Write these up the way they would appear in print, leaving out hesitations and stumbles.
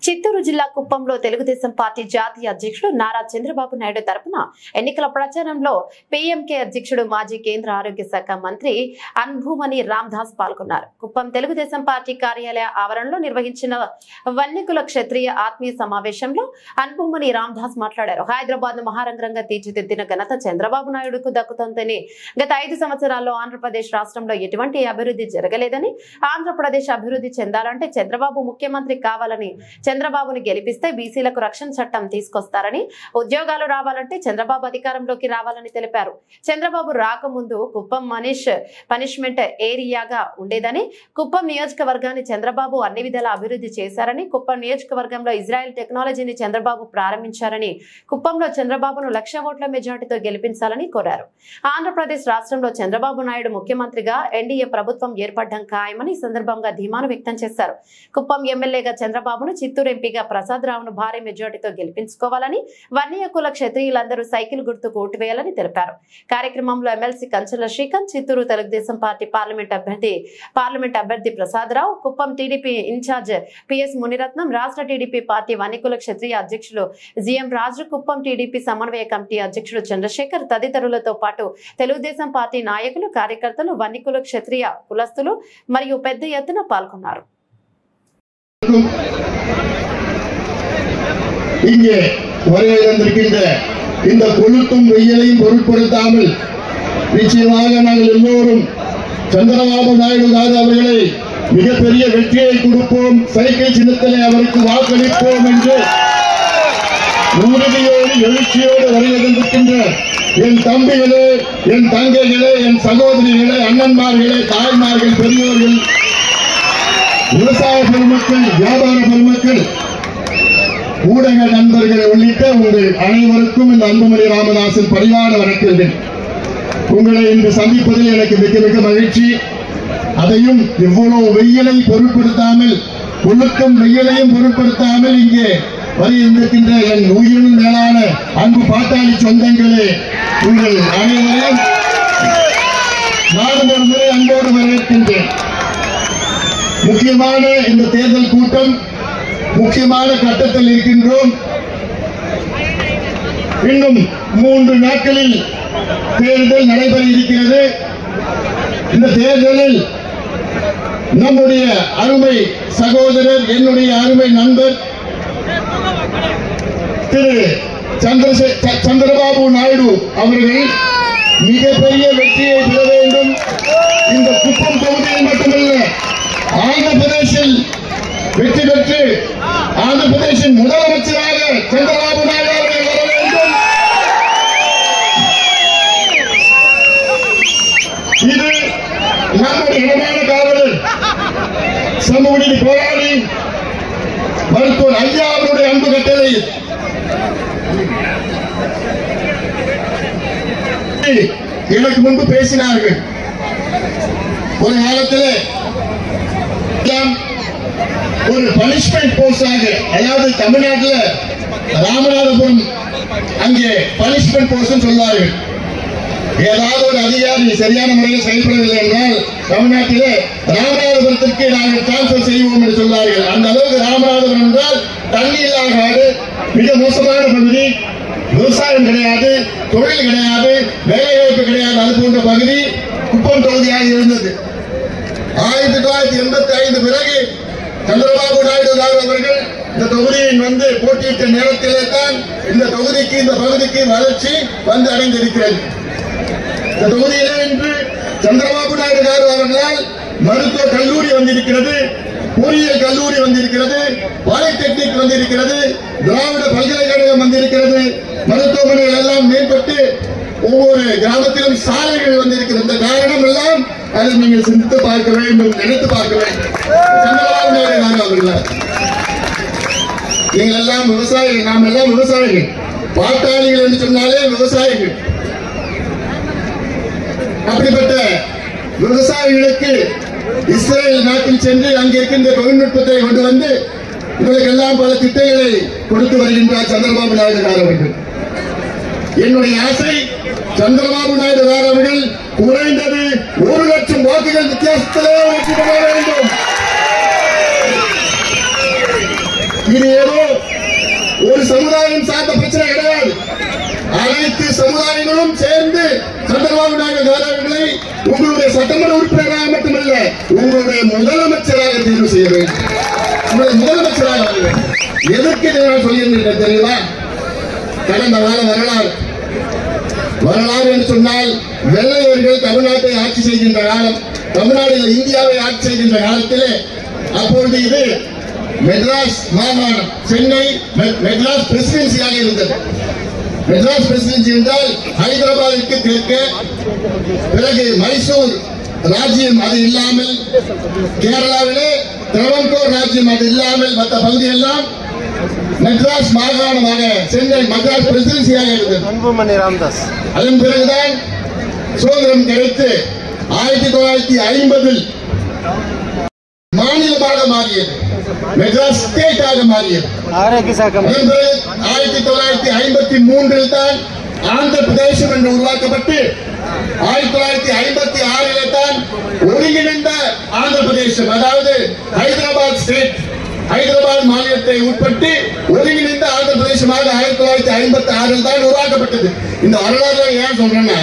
చిత్తూరు జిల్లా కుప్పంలో తెలుగుదేశం పార్టీ జాతీయ అధ్యక్షుడు నారా చంద్రబాబు నాయుడు తరపున ఎన్నికల ప్రచారంలో పీఎంకే అధ్యక్షుడు మాజీ కేంద్ర ఆరోగ్య శాఖ మంత్రి అన్భూమణి రామదాస్ పాల్గొన్నారు. కుప్పం తెలుగుదేశం పార్టీ కార్యాలయ ఆవరణలో నిర్వహించిన వన్యకుల క్షత్రియ ఆత్మీయ సమావేశంలో అన్భూమణి రామదాస్ మాట్లాడారు. హైదరాబాద్ ను మహారంగంగా తీర్చిదిద్దిన ఘనత చంద్రబాబు నాయుడుకు దక్కుతుందని, గత 5 సంవత్సరాల్లో ఆంధ్రప్రదేశ్ రాష్ట్రంలో ఎటువంటి అభివృద్ధి జరగలేదని, ఆంధ్రప్రదేశ్ అభివృద్ధి చెందాలంటే చంద్రబాబు ముఖ్యమంత్రి కావాలని, చంద్రబాబుని గెలిపిస్తే బీసీలకు రక్షణ చట్టం తీసుకొస్తారని, ఉద్యోగాలు రావాలంటే చంద్రబాబు అధికారంలోకి రావాలని తెలిపారు. చంద్రబాబు రాకముందు కుప్పం పనిష్మెంట్ ఏరియాగా ఉండేదని, కుప్పం నియోజకవర్గాన్ని చంద్రబాబు అన్ని విధాల అభివృద్ధి చేశారని, కుప్పం నియోజకవర్గంలో ఇజ్రాయెల్ టెక్నాలజీని చంద్రబాబు ప్రారంభించారని, కుప్పంలో చంద్రబాబును 1,00,000 ఓట్ల మెజార్టీతో గెలిపించాలని కోరారు. ఆంధ్రప్రదేశ్ రాష్ట్రంలో చంద్రబాబు నాయుడు ముఖ్యమంత్రిగా ఎన్డీఏ ప్రభుత్వం ఏర్పడడం ఖాయమని ఈ సందర్భంగా ధీమాను వ్యక్తం చేశారు. కుప్పం ఎమ్మెల్యేగా చంద్రబాబును, చిత్తూరు ఎంపీగా ప్రసాద్ రావును భారీ మెజార్టీతో గెలిపించుకోవాలని, వన్య కుల క్షత్రియులందరూ సైకిల్ గుర్తుకు ఓటు వేయాలని తెలిపారు. కార్యక్రమంలో MLC Kanchela Srikanth, Chittoor Telugu Desam party parliament అభ్యర్థి Prasad Rao, Kuppam TDP incharge PS Muniratnam, రాష్ట్ర టీడీపీ పార్టీ వన్యకుల క్షత్రియ అధ్యక్షులు జిఎం రాజు, కుప్పం టీడీపీ సమన్వయ కమిటీ అధ్యక్షుడు చంద్రశేఖర్ తదితరులతో పాటు తెలుగుదేశం పార్టీ నాయకులు, కార్యకర్తలు, వన్యకుల క్షత్రియ కులస్తులు మరియు పెద్ద ఎత్తున పాల్గొన్నారు. இங்கே வருகை தந்திருக்கின்ற இந்த கொளுத்தும் வெயிலையும் பொருட்படுத்தாமல் நிச்சயமாக நாங்கள் எல்லோரும் சந்திரபாபு நாயுடு அவர்களை மிகப்பெரிய வெற்றியை கொடுப்போம், சைக்கிள் சின்னத்திலே அவருக்கு வாக்களிப்போம் என்று உறுதியோடு எழுச்சியோடு வருகை தந்திருக்கின்ற என் தம்பிகளே, என் தங்கைகளே, என் சகோதரிகளே, அண்ணன்மார்களே, தாய்மார்கள், பெரியோர்கள், விவசாய பெருமக்கள், வியாபார பெருமக்கள், ஊடக நண்பர்கள் உள்ளிட்ட உங்கள் அனைவருக்கும் இந்த அன்புமணி ராமதாஸின் பரிவார வணக்கங்கள். உங்களை இன்று சந்திப்பதில் எனக்கு மிக மிக மகிழ்ச்சி. அதையும் இவ்வளவு வெயிலை பொருட்படுத்தாமல், ஒழுக்கம் வெயிலையும் பொருட்படுத்தாமல் இங்கே வருகின்ற என் உயிரின் மேலான அன்பு பாட்டாளி சொந்தங்களே, உங்கள் அனைவரையும் நானும் ஒரு முறை அன்போடு வரவேற்கின்றேன். முக்கியமான இந்த தேர்தல் கூட்டம் முக்கியமான கட்டத்தில் இருக்கின்றோம். இன்னும் 3 நாட்களில் தேர்தல் நடைபெற இருக்கிறது. இந்த தேர்தலில் நம்முடைய அருமை சகோதரர், என்னுடைய அருமை நண்பர் திரு சந்திரபாபு நாயுடு அவர்கள் மிகப்பெரிய வெற்றியை பெற வேண்டும். இந்த குப்பம் தொகுதியில் மட்டுமல்ல, ஆந்திரப்பிரதேசில் வெற்றி பெற்று ஆந்திரப்பிரதேசின் முதலமைச்சராக சந்திரபாபு நாயுடு அவர்கள் வர வேண்டும். இது நம்முடைய இடமான காவலர், சமூக நீதி போராளி மருத்துவர் ஐயா அவருடைய அன்பு கட்டளை. எனக்கு முன்பு பேசினார்கள். ஒரு காலத்தில் ஒரு பனிஷ்மெண்ட் போஸ்டாக, அதாவது தமிழ்நாட்டில் ராமநாதபுரம் அங்கே பனிஷ்மெண்ட் போஸ்ட் சொல்வார்கள். ஏதாவது ஒரு அதிகாரி சரியான முறையில் செயல்படவில்லை என்றால் தமிழ்நாட்டிலே ராமநாதபுரத்திற்கு நாங்கள் டிரான்ஸ்பர் செய்வோம் என்று சொல்வார்கள். அந்த அளவுக்கு ராமநாதபுரம் என்றால் தண்ணி இல்லாத நாடு, மிக மோசமான பகுதி, விவசாயம் கிடையாது, தொழில் கிடையாது, வேலைவாய்ப்பு கிடையாது, அது போன்ற பகுதி குப்பம் தொகுதியாக இருந்தது. 1985 பிறகு சந்திரபாபு நாயுடு அவர்கள் இந்த தொகுதியின் வந்து போட்டியிட்ட நேரத்திலே தான் இந்த தொகுதிக்கு, இந்த பகுதிக்கு வளர்ச்சி வந்து அடைந்திருக்கிறது. இந்த தொகுதியிலே இன்று சந்திரபாபு நாயுடு அவர்களால் மருத்துவ கல்லூரி வந்திருக்கிறது, பொறியியல் கல்லூரி வந்திருக்கிறது, பாலிடெக்னிக் வந்திருக்கிறது, திராவிட பல்கலைக்கழகம் வந்திருக்கிறது, மருத்துவமனைகள் எல்லாம் மேம்பட்டு ஒவ்வொரு கிராமத்திலும் சாலைகள் வந்திருக்கிறது. இந்த காரணம் எல்லாம் அதை நீங்கள் சிந்தித்து பார்க்க வேண்டும், நினைத்து பார்க்க வேண்டும். சந்திரபாபு நாயுடு அவர்கள், நீங்கள் எல்லாம் விவசாயிகள், நாம் எல்லாம் விவசாயிகள், பாட்டாளிகள் என்று சொன்னாலே விவசாயிகள். அப்படிப்பட்ட விவசாயிகளுக்கு இஸ்ரேல் நாட்டில் சென்று அங்கே இருக்கின்ற தொழில்நுட்பத்தை கொண்டு வந்து இவர்களுக்கெல்லாம் பல திட்டங்களை கொடுத்து வருகின்றார் சந்திரபாபு நாயுடு அவர்கள். என்னுடைய ஆசை, சந்திரபாபு நாயுடு அவர்கள் குறைந்தது 1,00,000 வாக்குகள் வித்தியாசத்திலே வெற்றி பெற வேண்டும். இது ஏதோ ஒரு சமுதாயம் சார்ந்த பிரச்சனை கிடையாது. அனைத்து சமுதாயங்களும் சேர்ந்து சந்திரபாபு நாயுடு அவர்களை உங்களுடைய சட்டமன்ற உறுப்பினராக மட்டுமல்ல, உங்களுடைய முதலமைச்சராக தேர்வு செய்ய வேண்டும். உங்களுடைய முதலமைச்சராக வேண்டும். எதற்கு நான் சொல்லியிருந்தேன் தெரியுமா? கடந்த கால வரலாறு என்று சொன்னால், வெள்ளையர்கள் தமிழ்நாட்டை ஆட்சி செய்கின்ற காலம், தமிழ்நாட்டில் இந்தியாவை ஆட்சி செய்கின்ற காலத்திலே அப்பொழுது இது மெட்ராஸ் மாகாணம், சென்னை மெட்ராஸ் பிரசிடென்சியாக இருந்தது. மெட்ராஸ் பிரசிடென்சி என்றால் ஹைதராபாத்திற்கு தெற்க, பிறகு மைசூர் ராஜ்யம் அது இல்லாமல், கேரளாவிலே திரவங்கோர் ராஜ்யம் அது இல்லாமல் மற்ற பகுதியெல்லாம் மெட்ராஸ் மாகாணமாக, சென்னை மெட்ராஸ் பிரசிடென்சியாக இருந்தது. அதன் பிறகுதான் சுதந்திரம் கிடைத்து 1950 மாநிலமாக மாறியது, மெட்ராஸ் ஸ்டேட்டாக மாறியது. 1953 தான் ஆந்திர பிரதேசம் என்று உருவாக்கப்பட்டு 1956 தான் ஒருங்கிணைந்த ஆந்திர பிரதேசம், அதாவது ஹைதராபாத் ஸ்டேட், ஹைதராபாத் மாநிலத்தை உட்பட்டு ஒருங்கிணைந்த ஆந்திர பிரதேசமாக 1956 தான் உருவாக்கப்பட்டது. இந்த வரலாறு ஏன் சொல்றேன்னா,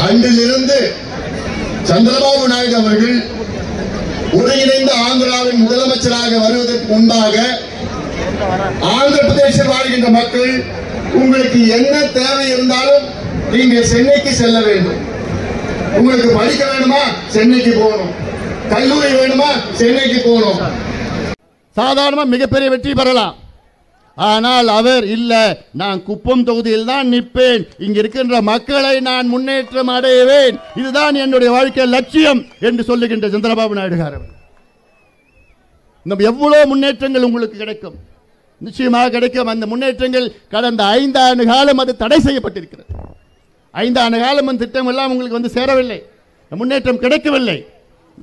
அன்றிலிருந்து சந்திரபாபு நாயுடு அவர்கள் ஒருங்கிணைந்த ஆந்திராவின் முதலமைச்சராக வருவதற்கு முன்பாக ஆந்திர பிரதேசத்தில் வாழ்கின்ற மக்கள், உங்களுக்கு என்ன தேவை இருந்தாலும் நீங்கள் சென்னைக்கு செல்ல வேண்டும். உங்களுக்கு படிக்க வேணுமா, சென்னைக்கு போகணும். கல்லூரி வேணுமா, சென்னைக்கு போகணும். சாதாரணமா மிகப்பெரிய வெற்றி பெறலாம். ஆனால் அவர் இல்ல, நான் குப்பம் தொகுதியில் தான் நிற்பேன், இங்க இருக்கின்ற மக்களை நான் முன்னேற்றம் அடைவேன், இதுதான் என்னுடைய வாழ்க்கை லட்சியம் என்று சொல்லுகின்ற சந்திரபாபு நாயுடு அவர்கள். எவ்வளவு முன்னேற்றங்கள் உங்களுக்கு கிடைக்கும், நிச்சயமாக கிடைக்கும். அந்த முன்னேற்றங்கள் கடந்த 5 ஆண்டு காலம் அது தடை செய்யப்பட்டிருக்கிறது. 5 ஆண்டு காலம் அந்த திட்டம் எல்லாம் உங்களுக்கு வந்து சேரவில்லை, முன்னேற்றம் கிடைக்கவில்லை.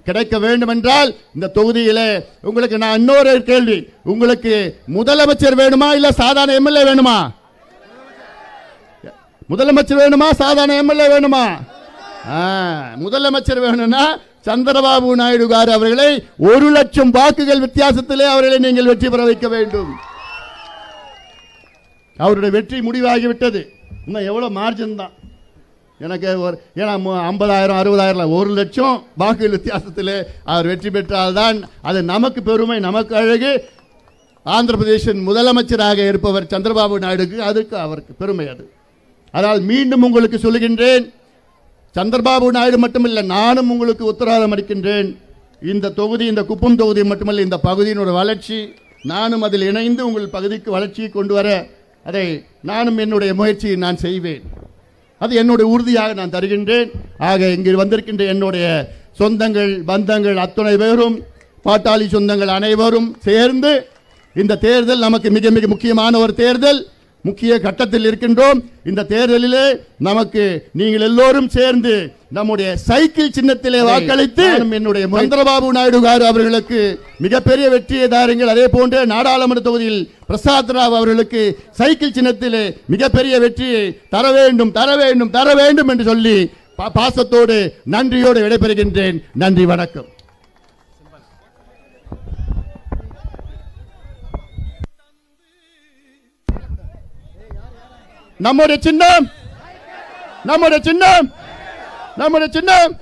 கிடைக்க வேண்டும் என்றால் இந்த தொகுதியிலே உங்களுக்கு நான் இன்னொரு கேள்வி, உங்களுக்கு முதலமைச்சர் வேணுமா இல்ல சாதாரண எம்எல்ஏ வேணுமா? முதலமைச்சர் வேணுமா சாதாரண எம்எல்ஏ வேணுமா? முதலமைச்சர் வேணும்னா சந்திரபாபு நாயுடு கார் அவர்களை 1 லட்சம் வாக்குகள் வித்தியாசத்திலே அவர்களை நீங்கள் வெற்றி பெற வைக்க வேண்டும். அவருடைய வெற்றி முடிவாகிவிட்டது. இன்னும் எவ்வளவு மார்ஜின் தான் எனக்கு, ஏன்னா 50,000 60,000 1 லட்சம் வாக்குகள் வித்தியாசத்தில் அவர் வெற்றி பெற்றால்தான் அது நமக்கு பெருமை, நமக்கு அழகு. ஆந்திர பிரதேச முதலமைச்சராக இருப்பவர் சந்திரபாபு நாயுடுக்கு, அதுக்கு அவருக்கு பெருமை அது. அதனால் மீண்டும் உங்களுக்கு சொல்லுகின்றேன், சந்திரபாபு நாயுடு மட்டுமில்லை, நானும் உங்களுக்கு உத்தரவாதம் அளிக்கின்றேன். இந்த தொகுதி, இந்த குப்பம் தொகுதி மட்டுமல்ல, இந்த பகுதியினுடைய வளர்ச்சி, நானும் அதில் இணைந்து உங்கள் பகுதிக்கு வளர்ச்சியை கொண்டு வர அதை நானும் என்னுடைய முயற்சியை நான் செய்வேன். அது என்னுடைய உறுதியாக நான் தருகின்றேன். ஆக இங்கு வந்திருக்கின்ற என்னுடைய சொந்தங்கள் பந்தங்கள் அத்துணை பேரும், பாட்டாளி சொந்தங்கள் அனைவரும் சேர்ந்து இந்த தேர்தல் நமக்கு மிக மிக முக்கியமான ஒரு தேர்தல், முக்கிய கட்டத்தில் இருக்கின்றோம். இந்த தேர்தலிலே நமக்கு நீங்கள் எல்லோரும் சேர்ந்து நம்முடைய சைக்கிள் சின்னத்திலே வாக்களித்து என்னுடைய சந்திரபாபு நாயுடு கார் அவர்களுக்கு மிகப்பெரிய வெற்றியை தாருங்கள். அதே போன்று நாடாளுமன்ற தொகுதியில் பிரசாத் ராவ் அவர்களுக்கு சைக்கிள் சின்னத்திலே மிகப்பெரிய வெற்றியை தர வேண்டும் தர வேண்டும் தர வேண்டும் என்று சொல்லி பாசத்தோடு நன்றியோடு விடைபெறுகின்றேன். நன்றி, வணக்கம். நம்முடைய சின்னம், நம்முடைய சின்னம், நம்முடைய சின்னம்